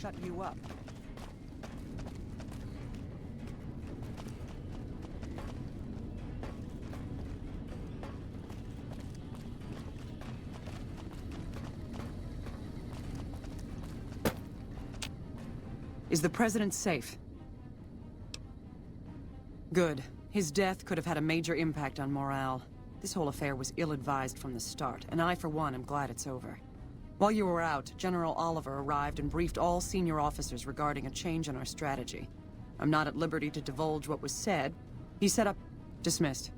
shut you up. Is the president safe? Good. His death could have had a major impact on morale. This whole affair was ill-advised from the start, and I, for one, am glad it's over. While you were out, General Oliver arrived and briefed all senior officers regarding a change in our strategy. I'm not at liberty to divulge what was said. He set up... Dismissed.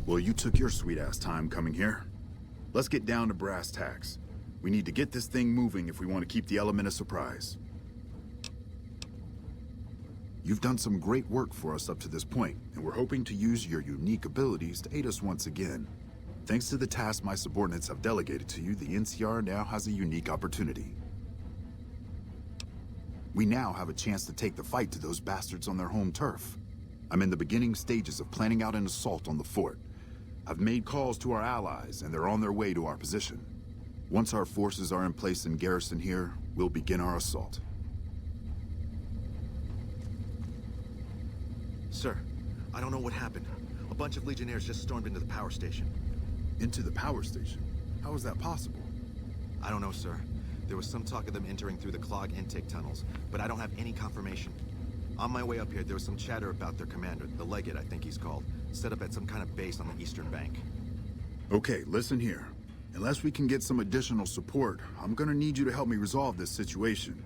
Well, you took your sweet-ass time coming here. Let's get down to brass tacks. We need to get this thing moving if we want to keep the element of surprise. You've done some great work for us up to this point, and we're hoping to use your unique abilities to aid us once again. Thanks to the task my subordinates have delegated to you, the N.C.R. now has a unique opportunity. We now have a chance to take the fight to those bastards on their home turf. I'm in the beginning stages of planning out an assault on the fort. I've made calls to our allies, and they're on their way to our position. Once our forces are in place in garrison here, we'll begin our assault. Sir, I don't know what happened. A bunch of Legionnaires just stormed into the power station. Into the power station? How is that possible? I don't know, sir. There was some talk of them entering through the clog intake tunnels, but I don't have any confirmation. On my way up here, there was some chatter about their commander, the Legate, I think he's called, set up at some kind of base on the eastern bank. Okay, listen here. Unless we can get some additional support, I'm gonna need you to help me resolve this situation.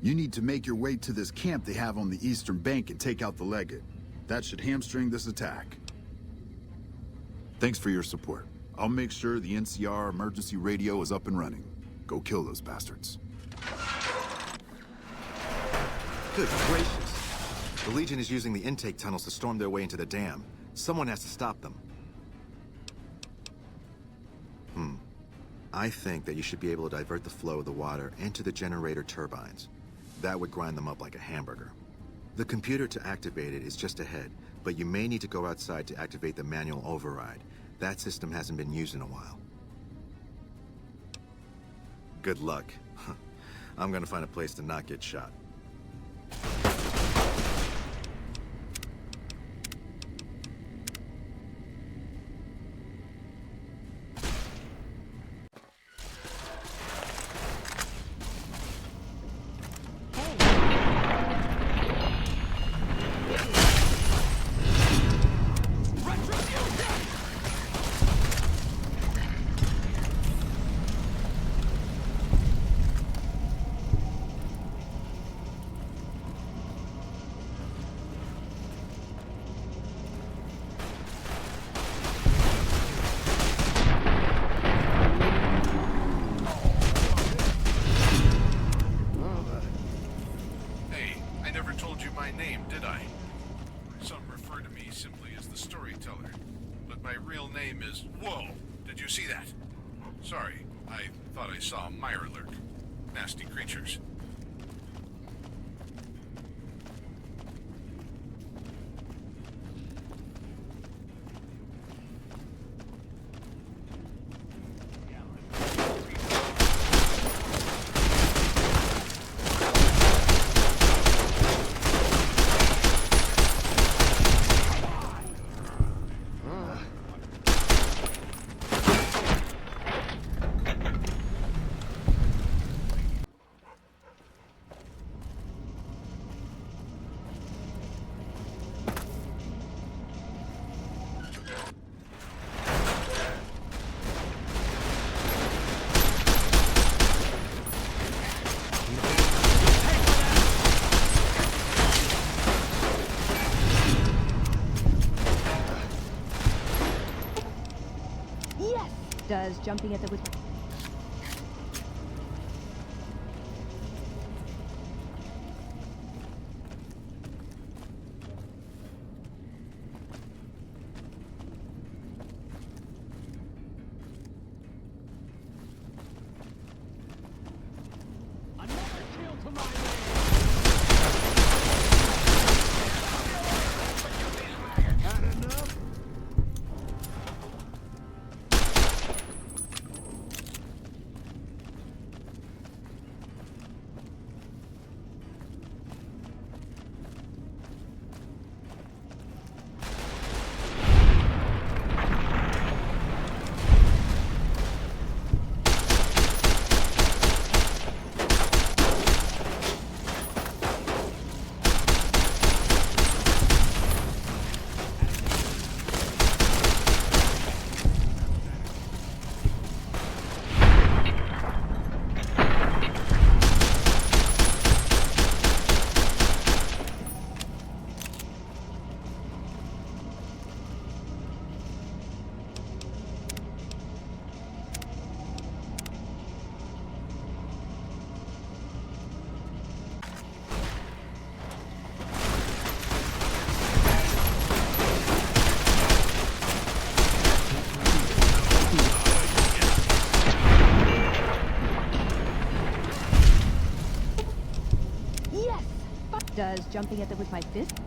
You need to make your way to this camp they have on the eastern bank and take out the Legate. That should hamstring this attack. Thanks for your support. I'll make sure the N.C.R. emergency radio is up and running. Go kill those bastards. Good gracious. The Legion is using the intake tunnels to storm their way into the dam. Someone has to stop them. I think that you should be able to divert the flow of the water into the generator turbines. That would grind them up like a hamburger. The computer to activate it is just ahead, but you may need to go outside to activate the manual override. That system hasn't been used in a while. Good luck. I'm gonna find a place to not get shot. Storyteller, but my real name is... Whoa! Did you see that? Sorry, I thought I saw a mire lurk. Nasty creatures. Does jumping at the with Does jumping at them with my fist?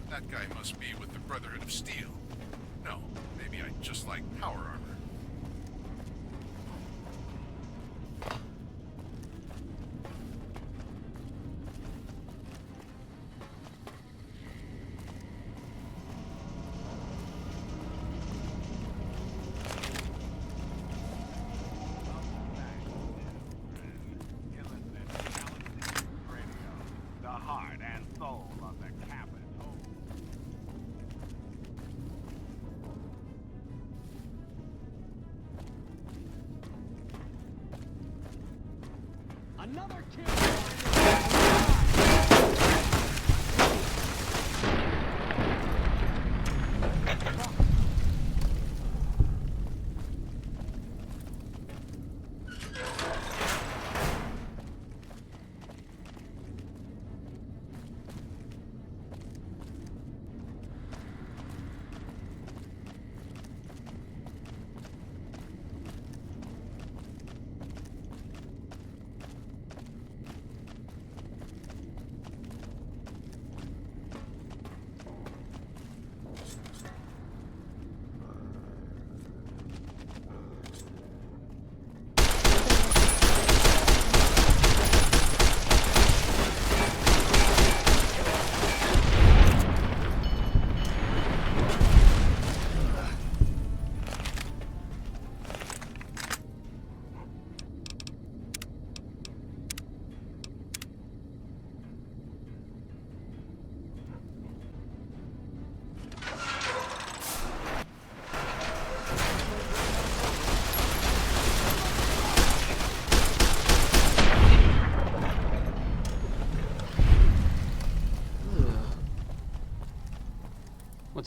That guy must be with the Brotherhood of Steel. No, maybe I just like power armor. Another kill!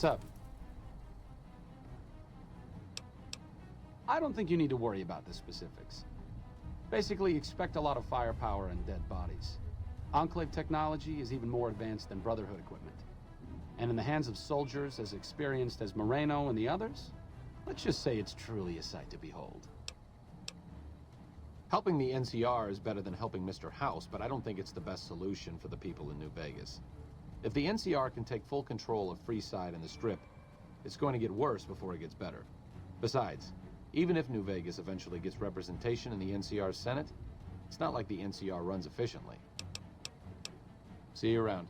What's up? I don't think you need to worry about the specifics. Basically, expect a lot of firepower and dead bodies. Enclave technology is even more advanced than Brotherhood equipment. And in the hands of soldiers as experienced as Moreno and the others, let's just say it's truly a sight to behold. Helping the NCR is better than helping Mr. House, but I don't think it's the best solution for the people in New Vegas. If the NCR can take full control of Freeside and the Strip, it's going to get worse before it gets better. Besides, even if New Vegas eventually gets representation in the NCR's Senate, it's not like the NCR runs efficiently. See you around.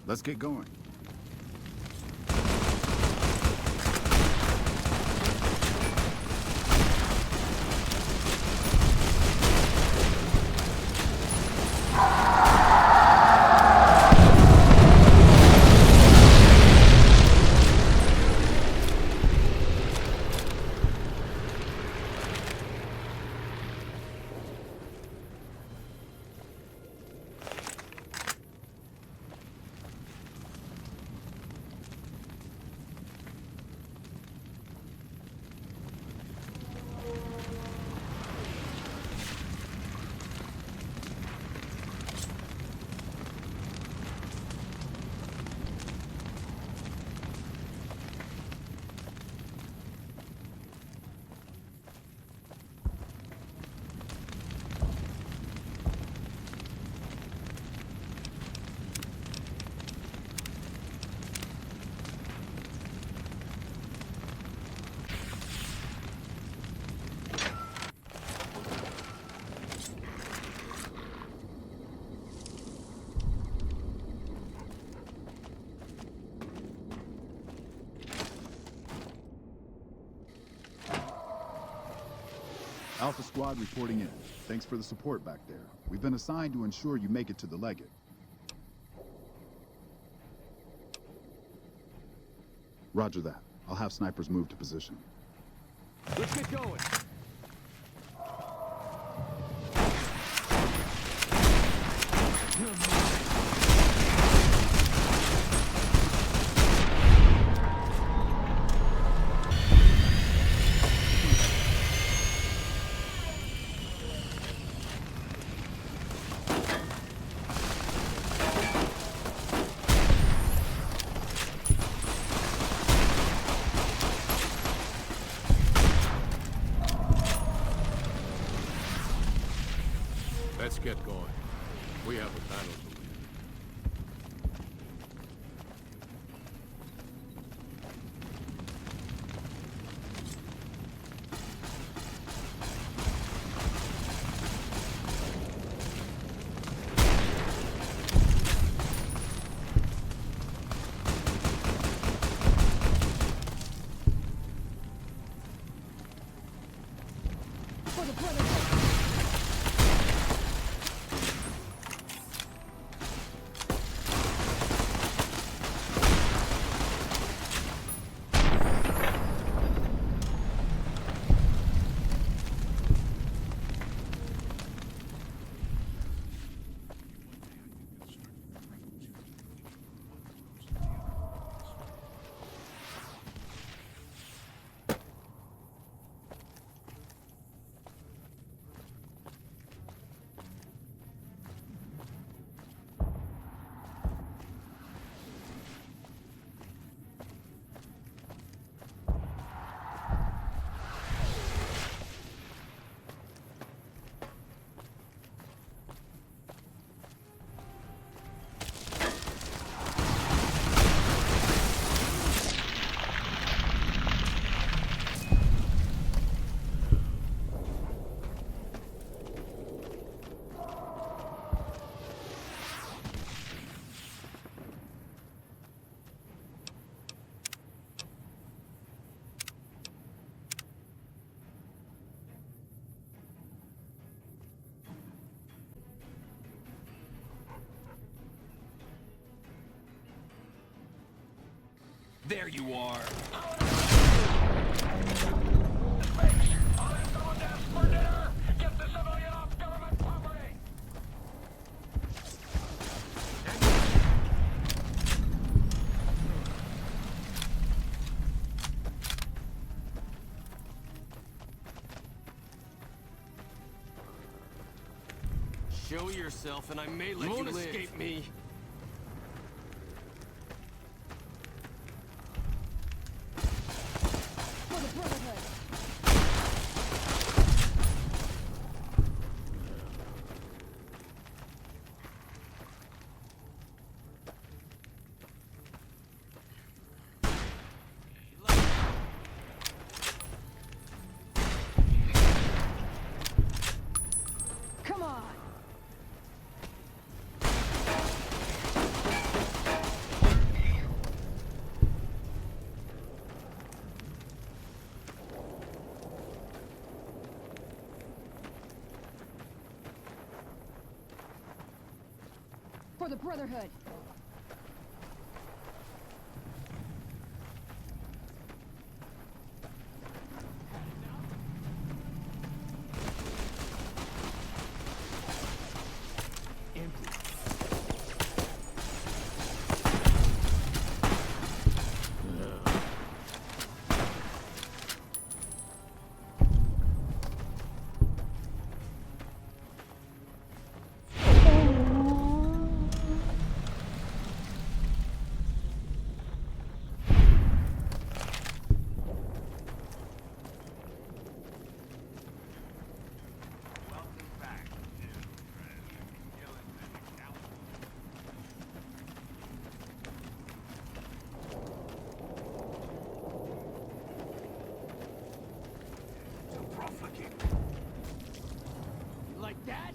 Let's get going. Alpha Squad reporting in. Thanks for the support back there. We've been assigned to ensure you make it to the Legate. Roger that. I'll have snipers move to position. Let's get going. Let's get going. We have a battle to win. There you are. Show yourself, and I may let you live. Escape me. For the Brotherhood. Come on. For the Brotherhood. Empty. Like that?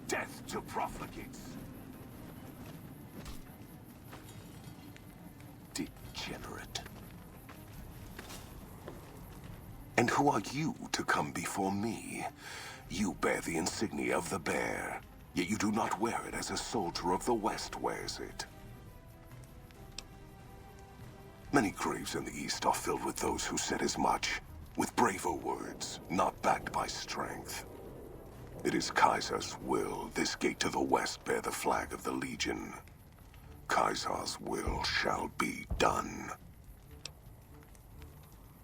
Death to profligates! Degenerate. And who are you to come before me? You bear the insignia of the bear, yet you do not wear it as a soldier of the West wears it. Many graves in the East are filled with those who said as much, with braver words, not backed by strength. It is Kaiser's will this gate to the west bear the flag of the Legion. Kaiser's will shall be done.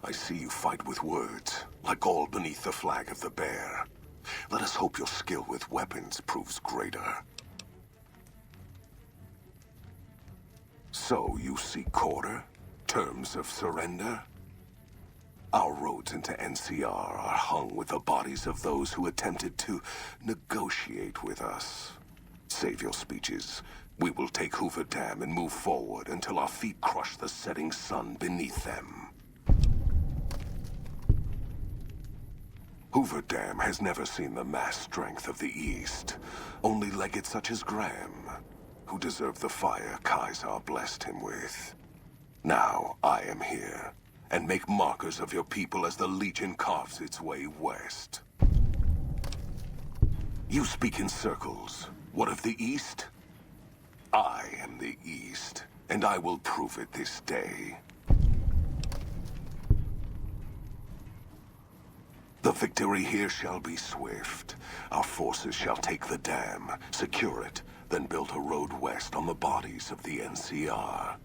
I see you fight with words, like all beneath the flag of the bear. Let us hope your skill with weapons proves greater. So you seek quarter? Terms of surrender? Our roads into N.C.R. are hung with the bodies of those who attempted to negotiate with us. Save your speeches. We will take Hoover Dam and move forward until our feet crush the setting sun beneath them. Hoover Dam has never seen the mass strength of the East. Only legates such as Graham, who deserve the fire Kaiser blessed him with. Now I am here, and make markers of your people as the Legion carves its way west. You speak in circles. What of the East? I am the East, and I will prove it this day. The victory here shall be swift. Our forces shall take the dam, secure it, then build a road west on the bodies of the N.C.R.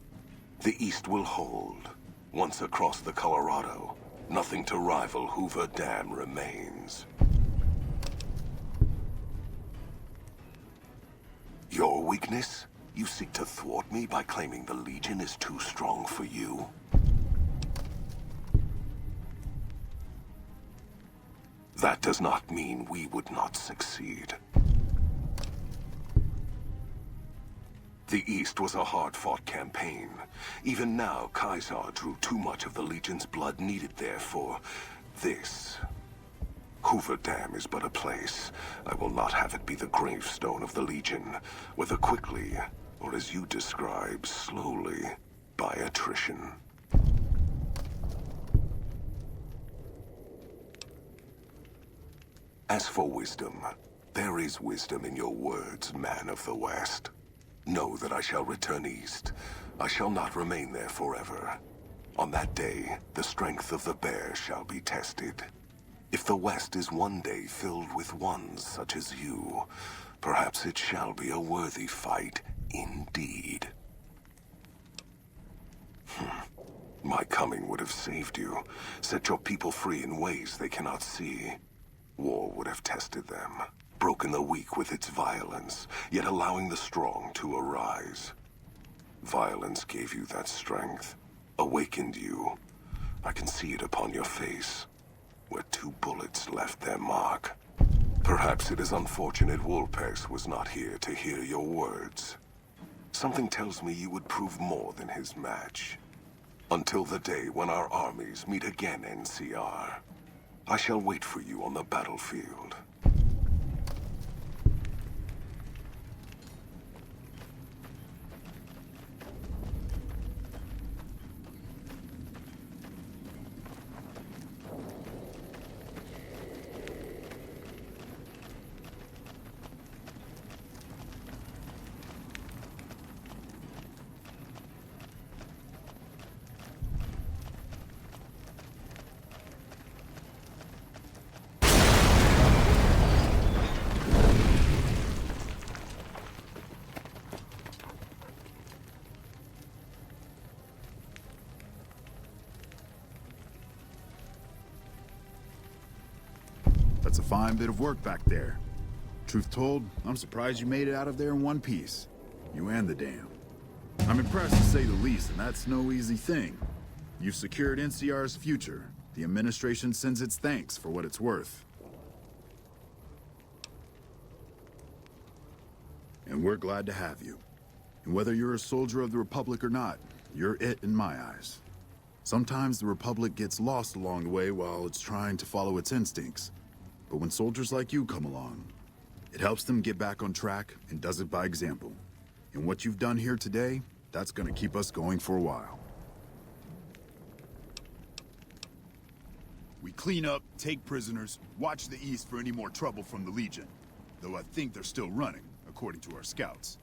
The East will hold. Once across the Colorado, nothing to rival Hoover Dam remains. Your weakness? You seek to thwart me by claiming the Legion is too strong for you? That does not mean we would not succeed. The East was a hard-fought campaign. Even now, Kaiser drew too much of the Legion's blood needed there for this. Hoover Dam is but a place. I will not have it be the gravestone of the Legion, whether quickly, or as you describe, slowly, by attrition. As for wisdom, there is wisdom in your words, man of the West. Know that I shall return east. I shall not remain there forever. On that day, the strength of the bear shall be tested. If the West is one day filled with ones such as you, perhaps it shall be a worthy fight indeed. My coming would have saved you, set your people free in ways they cannot see. War would have tested them, broken the weak with its violence, yet allowing the strong to arise. Violence gave you that strength, awakened you. I can see it upon your face, where 2 bullets left their mark. Perhaps it is unfortunate Wolpex was not here to hear your words. Something tells me you would prove more than his match. Until the day when our armies meet again, N.C.R. I shall wait for you on the battlefield. That's a fine bit of work back there. Truth told, I'm surprised you made it out of there in one piece. You and the dam. I'm impressed to say the least, and that's no easy thing. You've secured NCR's future. The administration sends its thanks for what it's worth. And we're glad to have you. And whether you're a soldier of the Republic or not, you're it in my eyes. Sometimes the Republic gets lost along the way while it's trying to follow its instincts. But when soldiers like you come along, it helps them get back on track and does it by example. And what you've done here today, that's gonna keep us going for a while. We clean up, take prisoners, watch the East for any more trouble from the Legion. Though I think they're still running, according to our scouts.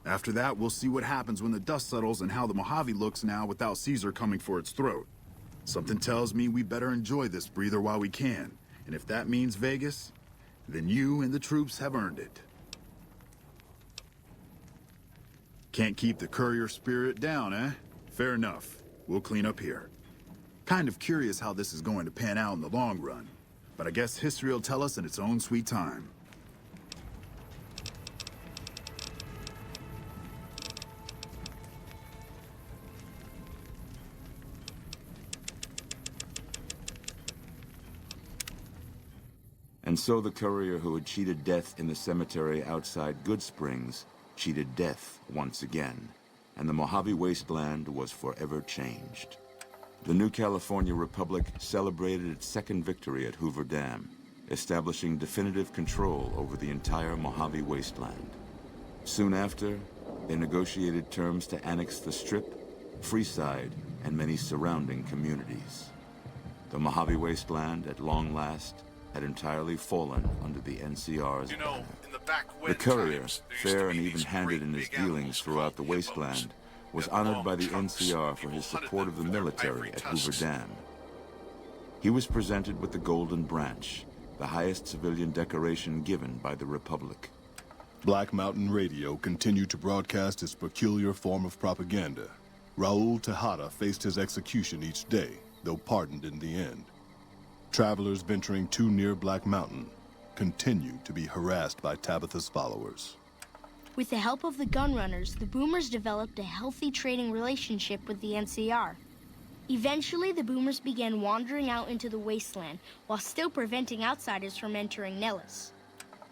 After that, we'll see what happens when the dust settles and how the Mojave looks now without Caesar coming for its throat. Something tells me we better enjoy this breather while we can. And if that means Vegas, then you and the troops have earned it. Can't keep the Courier spirit down, eh? Fair enough. We'll clean up here. Kind of curious how this is going to pan out in the long run. But I guess history will tell us in its own sweet time. And so the courier who had cheated death in the cemetery outside Good Springs cheated death once again, and the Mojave Wasteland was forever changed. The new California Republic celebrated its second victory at Hoover Dam, establishing definitive control over the entire Mojave Wasteland. Soon after, they negotiated terms to annex the Strip, Freeside, and many surrounding communities. The Mojave Wasteland, at long last, had entirely fallen under the NCR's banner. The Courier, fair and even-handed in his dealings throughout the wasteland, was honored by the NCR for his support of the military at Hoover Dam. He was presented with the Golden Branch, the highest civilian decoration given by the Republic. Black Mountain Radio continued to broadcast its peculiar form of propaganda. Raul Tejada faced his execution each day, though pardoned in the end. Travelers venturing too near Black Mountain continued to be harassed by Tabitha's followers. With the help of the gunrunners, the Boomers developed a healthy trading relationship with the NCR. Eventually, the Boomers began wandering out into the wasteland, while still preventing outsiders from entering Nellis.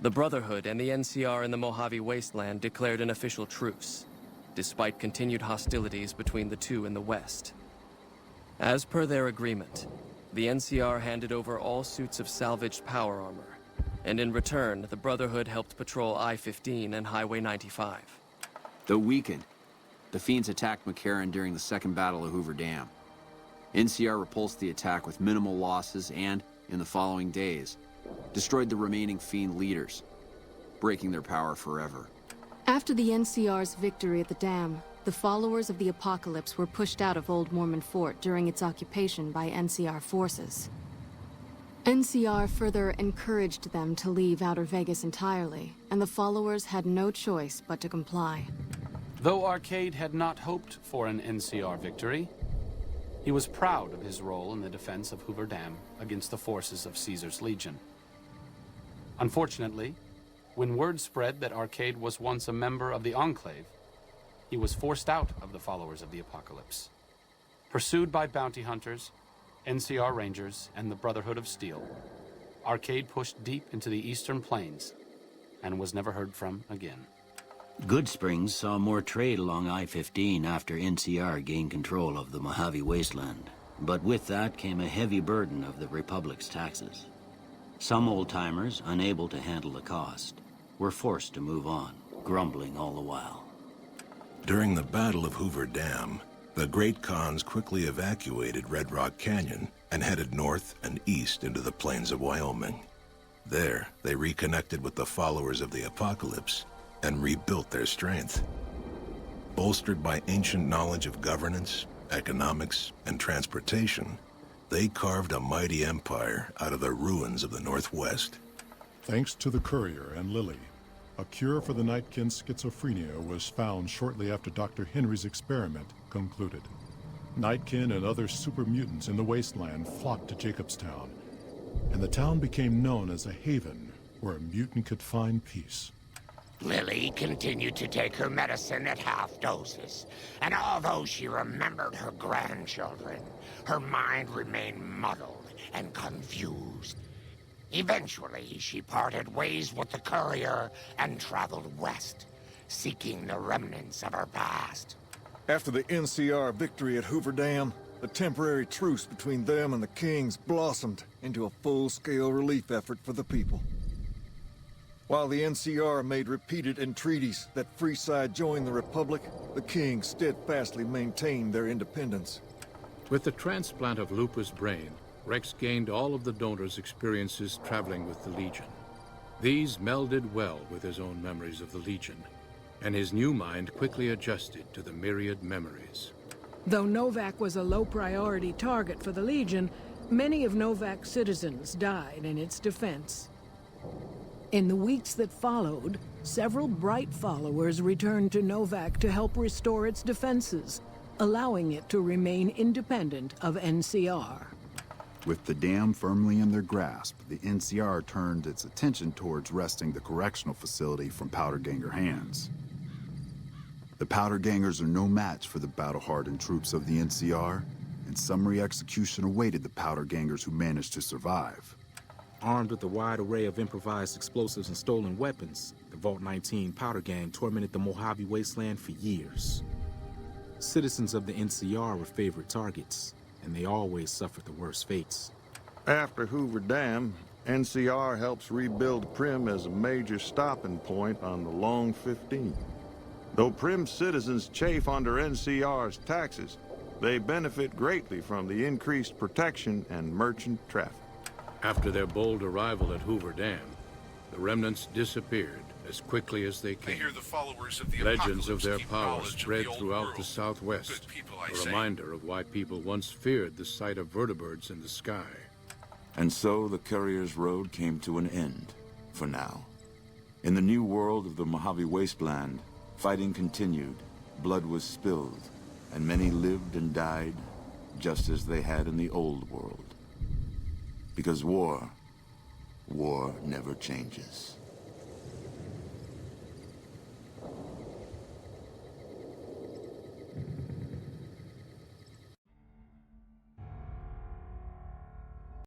The Brotherhood and the NCR in the Mojave Wasteland declared an official truce, despite continued hostilities between the two in the West. As per their agreement, the NCR handed over all suits of salvaged power armor, and in return, the Brotherhood helped patrol I-15 and Highway 95. Though weakened, the Fiends attacked McCarran during the Second Battle of Hoover Dam. NCR repulsed the attack with minimal losses and, in the following days, destroyed the remaining Fiend leaders, breaking their power forever. After the NCR's victory at the dam, The followers of the Apocalypse were pushed out of Old Mormon Fort during its occupation by N.C.R. forces. N.C.R. further encouraged them to leave Outer Vegas entirely, and the followers had no choice but to comply. Though Arcade had not hoped for an N.C.R. victory, he was proud of his role in the defense of Hoover Dam against the forces of Caesar's Legion. Unfortunately, when word spread that Arcade was once a member of the Enclave, he was forced out of the followers of the Apocalypse. Pursued by bounty hunters, N.C.R. Rangers, and the Brotherhood of Steel, Arcade pushed deep into the Eastern Plains and was never heard from again. Goodsprings saw more trade along I-15 after N.C.R. gained control of the Mojave Wasteland. But with that came a heavy burden of the Republic's taxes. Some old-timers, unable to handle the cost, were forced to move on, grumbling all the while. During the Battle of Hoover Dam, the Great Khans quickly evacuated Red Rock Canyon and headed north and east into the plains of Wyoming. There, they reconnected with the followers of the Apocalypse and rebuilt their strength. Bolstered by ancient knowledge of governance, economics, and transportation, they carved a mighty empire out of the ruins of the Northwest. Thanks to the Courier and Lily, a cure for the Nightkin's schizophrenia was found shortly after Dr. Henry's experiment concluded. Nightkin and other super mutants in the wasteland flocked to Jacobstown, and the town became known as a haven where a mutant could find peace. Lily continued to take her medicine at half doses, and although she remembered her grandchildren, her mind remained muddled and confused. Eventually, she parted ways with the Courier and traveled west, seeking the remnants of her past. After the N.C.R. victory at Hoover Dam, the temporary truce between them and the Kings blossomed into a full-scale relief effort for the people. While the N.C.R. made repeated entreaties that Freeside join the Republic, the Kings steadfastly maintained their independence. With the transplant of Lupa's brain, Rex gained all of the donor's experiences traveling with the Legion. These melded well with his own memories of the Legion, and his new mind quickly adjusted to the myriad memories. Though Novak was a low-priority target for the Legion, many of Novak's citizens died in its defense. In the weeks that followed, several bright followers returned to Novak to help restore its defenses, allowing it to remain independent of N.C.R. With the dam firmly in their grasp, the N.C.R. turned its attention towards wresting the correctional facility from Powderganger hands. The Powdergangers are no match for the battle-hardened troops of the N.C.R., and summary execution awaited the Powdergangers who managed to survive. Armed with a wide array of improvised explosives and stolen weapons, the Vault 19 Powder Gang tormented the Mojave Wasteland for years. Citizens of the NCR were favorite targets, and they always suffered the worst fates. After Hoover Dam, NCR helps rebuild Primm as a major stopping point on the Long 15. Though Primm citizens chafe under NCR's taxes, they benefit greatly from the increased protection and merchant traffic. After their bold arrival at Hoover Dam, the remnants disappeared as quickly as they came. I hear the followers of the Legends of Apocalypse their keep power knowledge of spread the old throughout world. the Southwest, Good people, I a say. reminder of why people once feared the sight of vertibirds in the sky. And so the Courier's road came to an end, for now. In the new world of the Mojave Wasteland, fighting continued, blood was spilled, and many lived and died just as they had in the old world. Because war never changes.